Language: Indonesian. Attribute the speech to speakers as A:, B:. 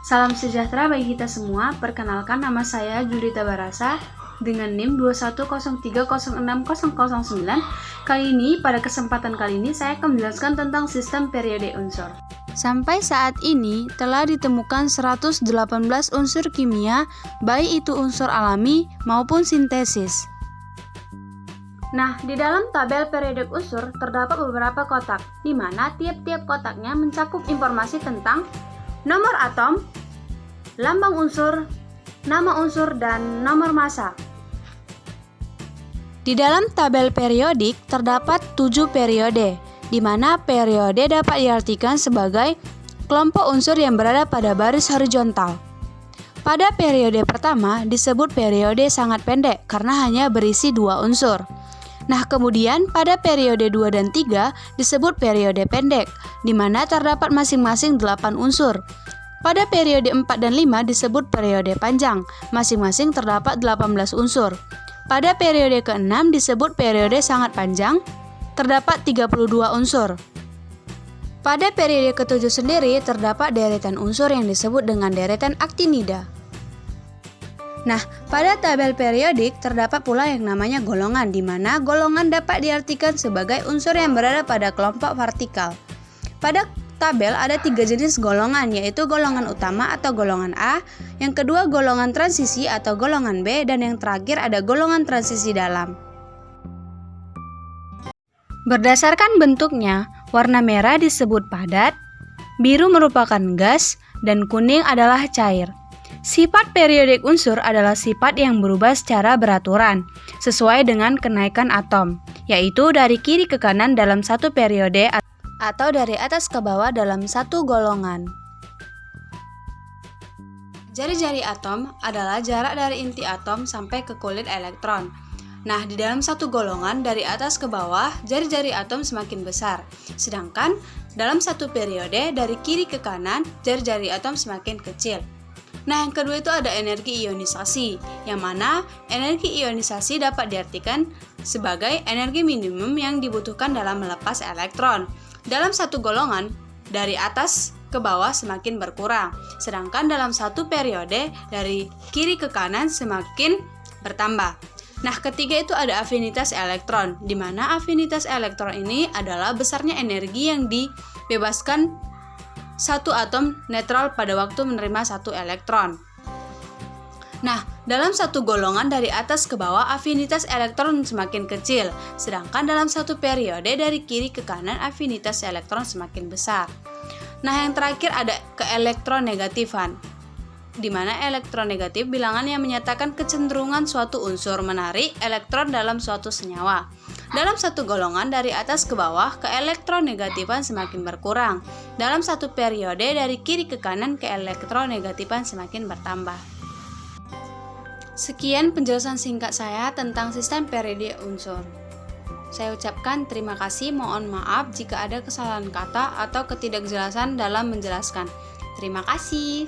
A: Salam sejahtera bagi kita semua. Perkenalkan, nama saya Julita Barasa dengan NIM 210306009. Pada kesempatan kali ini saya akan menjelaskan tentang sistem periode unsur. Sampai saat ini telah ditemukan 118 unsur kimia, baik itu unsur alami maupun sintesis. Nah, di dalam tabel periodik unsur terdapat beberapa kotak, di mana tiap-tiap kotaknya mencakup informasi tentang nomor atom, lambang unsur, nama unsur, dan nomor massa. Di dalam tabel periodik terdapat 7 periode, di mana periode dapat diartikan sebagai kelompok unsur yang berada pada baris horizontal. Pada periode pertama disebut periode sangat pendek karena hanya berisi 2 unsur. Nah, kemudian pada periode 2 dan 3 disebut periode pendek, di mana terdapat masing-masing 8 unsur. Pada periode 4 dan 5 disebut periode panjang, masing-masing terdapat 18 unsur. Pada periode ke-6 disebut periode sangat panjang, terdapat 32 unsur. Pada periode ke-7 sendiri terdapat deretan unsur yang disebut dengan deretan aktinida. Nah, pada tabel periodik terdapat pula yang namanya golongan, di mana golongan dapat diartikan sebagai unsur yang berada pada kelompok vertikal. Pada tabel ada 3 jenis golongan, yaitu golongan utama atau golongan A, yang kedua golongan transisi atau golongan B, dan yang terakhir ada golongan transisi dalam. Berdasarkan bentuknya, warna merah disebut padat, biru merupakan gas, dan kuning adalah cair. Sifat periodik unsur adalah sifat yang berubah secara beraturan, sesuai dengan kenaikan atom, yaitu dari kiri ke kanan dalam satu periode atau dari atas ke bawah dalam satu golongan. Jari-jari atom adalah jarak dari inti atom sampai ke kulit elektron. Nah, di dalam satu golongan dari atas ke bawah, jari-jari atom semakin besar. Sedangkan dalam satu periode dari kiri ke kanan, jari-jari atom semakin kecil. Nah, yang kedua itu ada energi ionisasi, yang mana energi ionisasi dapat diartikan sebagai energi minimum yang dibutuhkan dalam melepas elektron. Dalam satu golongan, dari atas ke bawah semakin berkurang, sedangkan dalam satu periode dari kiri ke kanan semakin bertambah. Nah, ketiga itu ada afinitas elektron, di mana afinitas elektron ini adalah besarnya energi yang dibebaskan satu atom netral pada waktu menerima satu elektron. Nah, dalam satu golongan dari atas ke bawah afinitas elektron semakin kecil, sedangkan dalam satu periode dari kiri ke kanan afinitas elektron semakin besar. Nah, yang terakhir ada keelektronegatifan, di mana elektronegatif bilangan yang menyatakan kecenderungan suatu unsur menarik elektron dalam suatu senyawa. Dalam satu golongan dari atas ke bawah, keelektronegatifan semakin berkurang. Dalam satu periode dari kiri ke kanan, keelektronegatifan semakin bertambah. Sekian penjelasan singkat saya tentang sistem periode unsur. Saya ucapkan terima kasih, mohon maaf jika ada kesalahan kata atau ketidakjelasan dalam menjelaskan. Terima kasih.